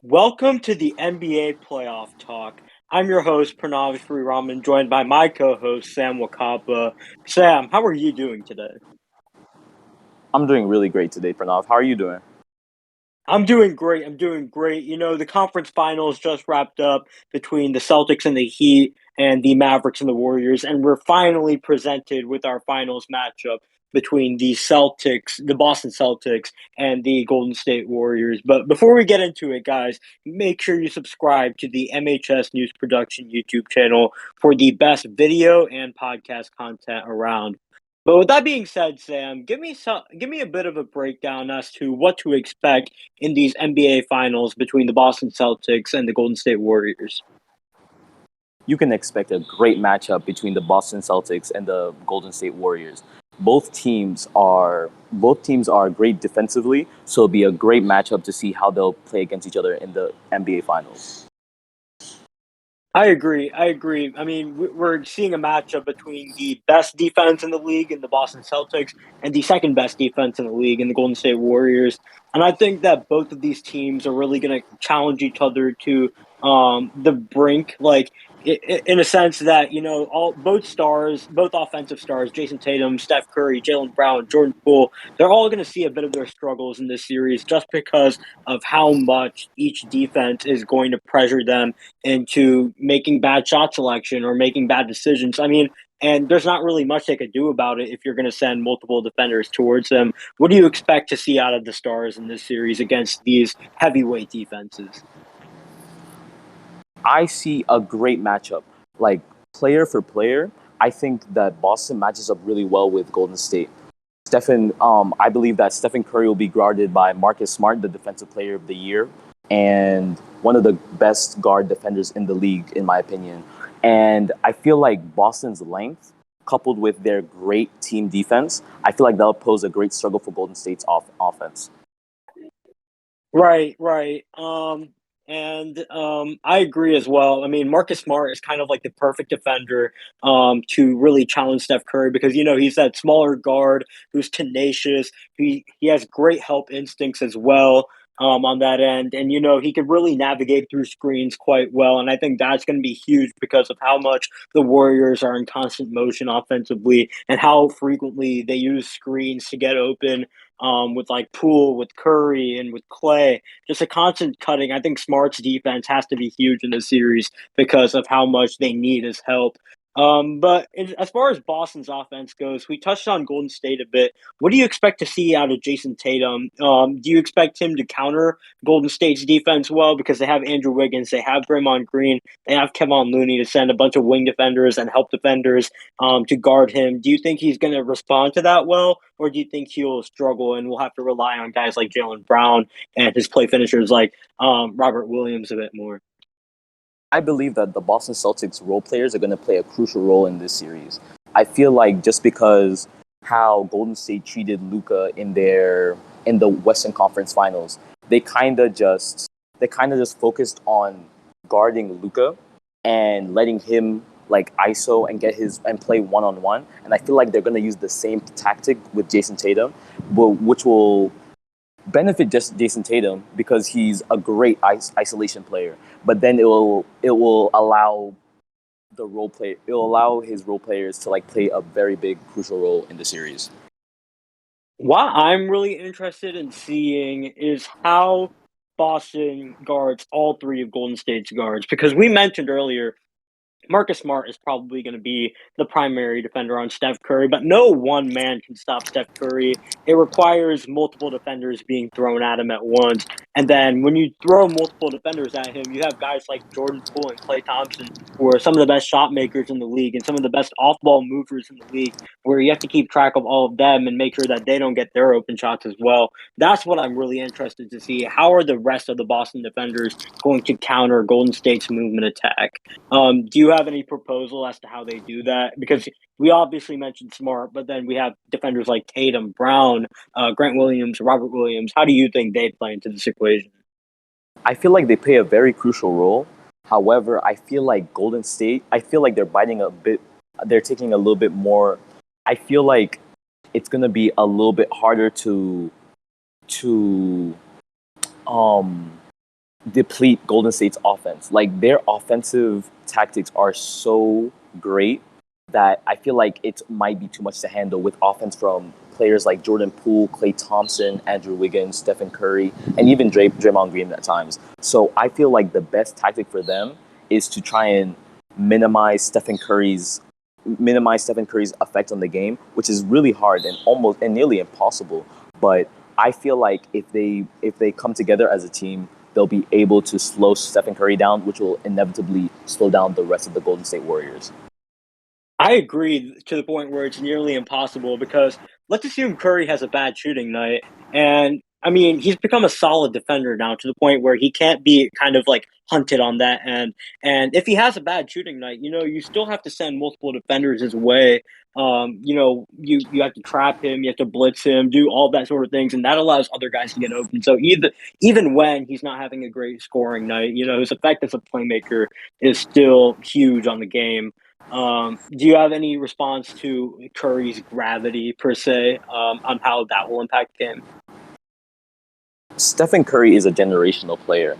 Welcome to the NBA Playoff Talk. I'm your host, Pranav Sriraman, joined by my co-host, Sam Wakapa. Sam, how are you doing today? I'm doing really great today, Pranav. How are you doing? I'm doing great. I'm doing great. The conference finals just wrapped up between the Celtics and the Heat and the Mavericks and the Warriors, and we're finally presented with our finals matchup between the Boston Celtics, and the Golden State Warriors. But before we get into it, guys, make sure you subscribe to the MHS News Production YouTube channel for the best video and podcast content around. But with that being said, Sam, give me a bit of a breakdown as to what to expect in these NBA finals between the Boston Celtics and the Golden State Warriors. You can expect a great matchup between the Boston Celtics and the Golden State Warriors. Both teams are great defensively, so it'll be a great matchup to see how they'll play against each other in the NBA Finals. I agree. I agree. I mean, we're seeing a matchup between the best defense in the league in the Boston Celtics and the second best defense in the league in the Golden State Warriors. And I think that both of these teams are really going to challenge each other to the brink. Like, in a sense that all both stars, both offensive stars, Jason Tatum, Steph Curry, Jalen Brown, Jordan Poole, they're all going to see a bit of their struggles in this series just because of how much each defense is going to pressure them into making bad shot selection or making bad decisions. I mean, and there's not really much they could do about it if you're going to send multiple defenders towards them. What do you expect to see out of the Stars in this series against these heavyweight defenses? I see a great matchup. Like, player for player, I think that Boston matches up really well with Golden State. I believe that Stephen Curry will be guarded by Marcus Smart, the Defensive Player of the Year, and one of the best guard defenders in the league, in my opinion. And I feel like Boston's length, coupled with their great team defense, I feel like that'll pose a great struggle for Golden State's offense. Right, right. And I agree as well. I mean, Marcus Smart is kind of like the perfect defender to really challenge Steph Curry because he's that smaller guard who's tenacious. He has great help instincts as well on that end, and he could really navigate through screens quite well. And I think that's going to be huge because of how much the Warriors are in constant motion offensively and how frequently they use screens to get open with like Poole, with Curry, and with Clay. Just a constant cutting. I think Smart's defense has to be huge in this series because of how much they need his help. As far as Boston's offense goes, we touched on Golden State a bit. What do you expect to see out of Jason Tatum? Do you expect him to counter Golden State's defense well because they have Andrew Wiggins, they have Draymond Green, they have Kevon Looney to send a bunch of wing defenders and help defenders to guard him? Do you think he's going to respond to that well, or do you think he'll struggle and we'll have to rely on guys like Jalen Brown and his play finishers like Robert Williams a bit more? I believe that the Boston Celtics role players are going to play a crucial role in this series. I feel like just because how Golden State treated Luca in the Western Conference Finals, they kind of just focused on guarding Luca and letting him like ISO and get his and play one on one. And I feel like they're going to use the same tactic with Jason Tatum, which will benefit just Jason Tatum because he's a great isolation player. But then it will allow his role players to like play a very big crucial role in the series. What I'm really interested in seeing is how Boston guards all three of Golden State's guards because we mentioned earlier Marcus Smart is probably going to be the primary defender on Steph Curry, but no one man can stop Steph Curry. It requires multiple defenders being thrown at him at once. And then when you throw multiple defenders at him, you have guys like Jordan Poole and Klay Thompson, who are some of the best shot makers in the league and some of the best off ball movers in the league, where you have to keep track of all of them and make sure that they don't get their open shots as well. That's what I'm really interested to see. How are the rest of the Boston defenders going to counter Golden State's movement attack? Do you have any proposal as to how they do that? Because we obviously mentioned Smart, but then we have defenders like Tatum, Brown, Grant Williams, Robert Williams. How do you think they play into this equation? I feel like they play a very crucial role. However, I feel like Golden State, I feel like they're taking a little bit more. I feel like it's going to be a little bit harder to um deplete Golden State's offense. Like their offensive tactics are so great that I feel like it might be too much to handle with offense from players like Jordan Poole, Klay Thompson, Andrew Wiggins, Stephen Curry, and even Draymond Green at times. So I feel like the best tactic for them is to try and minimize Stephen Curry's effect on the game, which is really hard and almost and nearly impossible. But I feel like if they come together as a team, they'll be able to slow Stephen Curry down, which will inevitably slow down the rest of the Golden State Warriors. I agree to the point where it's nearly impossible because let's assume Curry has a bad shooting night. And I mean, he's become a solid defender now to the point where he can't be kind of like hunted on that end. And if he has a bad shooting night, you still have to send multiple defenders his way. You have to trap him, you have to blitz him, do all that sort of things, and that allows other guys to get open. So even when he's not having a great scoring night, his effect as a playmaker is still huge on the game. Do you have any response to Curry's gravity per se, on how that will impact the game? Stephen Curry is a generational player.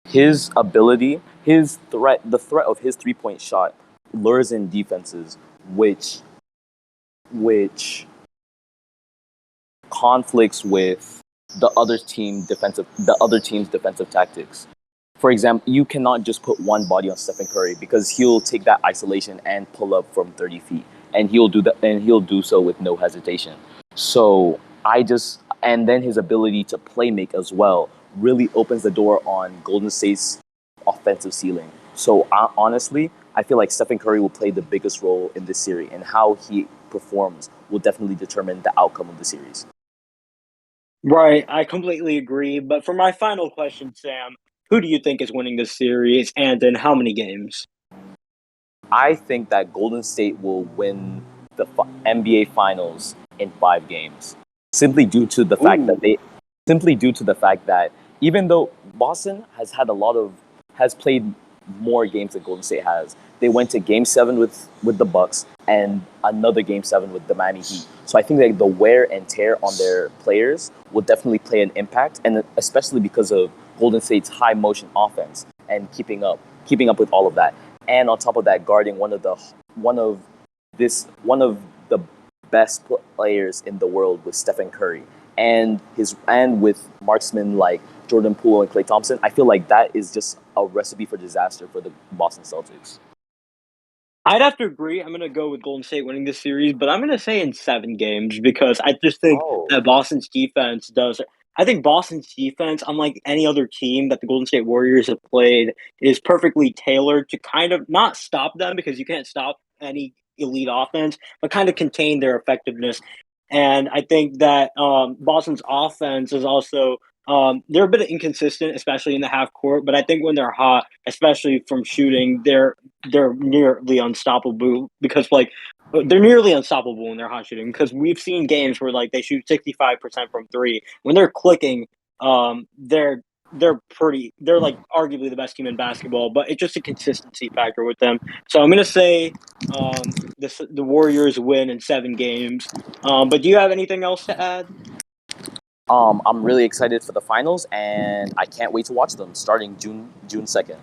His ability, the threat of his 3 point shot lures in defenses, which conflicts with the other team's defensive tactics. For example, you cannot just put one body on Stephen Curry because he'll take that isolation and pull up from 30 feet, and he'll do so with no hesitation. So and then his ability to play make as well really opens the door on Golden State's offensive ceiling. So honestly, I feel like Stephen Curry will play the biggest role in this series, and how he performs will definitely determine the outcome of the series. Right, I completely agree. But for my final question, Sam, who do you think is winning this series and in how many games? I think that Golden State will win the NBA Finals in 5 games, simply due to the fact that Ooh. they, simply due to the fact that even though Boston has played more games than Golden State has, they went to Game 7 with the Bucks and another Game 7 with the Miami Heat. So I think that the wear and tear on their players will definitely play an impact, and especially because of Golden State's high motion offense and keeping up with all of that, and on top of that, guarding one of the best players in the world with Stephen Curry, and with marksmen like Jordan Poole and Klay Thompson. I feel like that is just a recipe for disaster for the Boston Celtics. I'd have to agree. I'm going to go with Golden State winning this series, but I'm going to say in 7 games because I just think Oh, that Boston's defense does. I think Boston's defense, unlike any other team that the Golden State Warriors have played, is perfectly tailored to kind of not stop them because you can't stop any elite offense, but kind of contain their effectiveness. And I think that Boston's offense is also they're a bit inconsistent, especially in the half court. But I think when they're hot, especially from shooting, they're nearly unstoppable because they're nearly unstoppable when they're hot shooting because we've seen games where like they shoot 65% from three when they're clicking. They're like arguably the best team in basketball, but it's just a consistency factor with them. So I'm gonna say the Warriors win in 7 games. But do you have anything else to add? I'm really excited for the finals, and I can't wait to watch them starting June 2nd.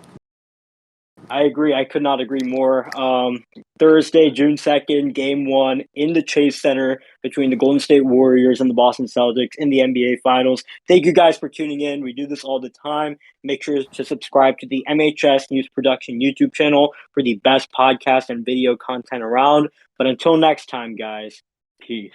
I agree. I could not agree more. Thursday, June 2nd, game one in the Chase Center between the Golden State Warriors and the Boston Celtics in the NBA Finals. Thank you guys for tuning in. We do this all the time. Make sure to subscribe to the MHS News Production YouTube channel for the best podcast and video content around. But until next time, guys, peace.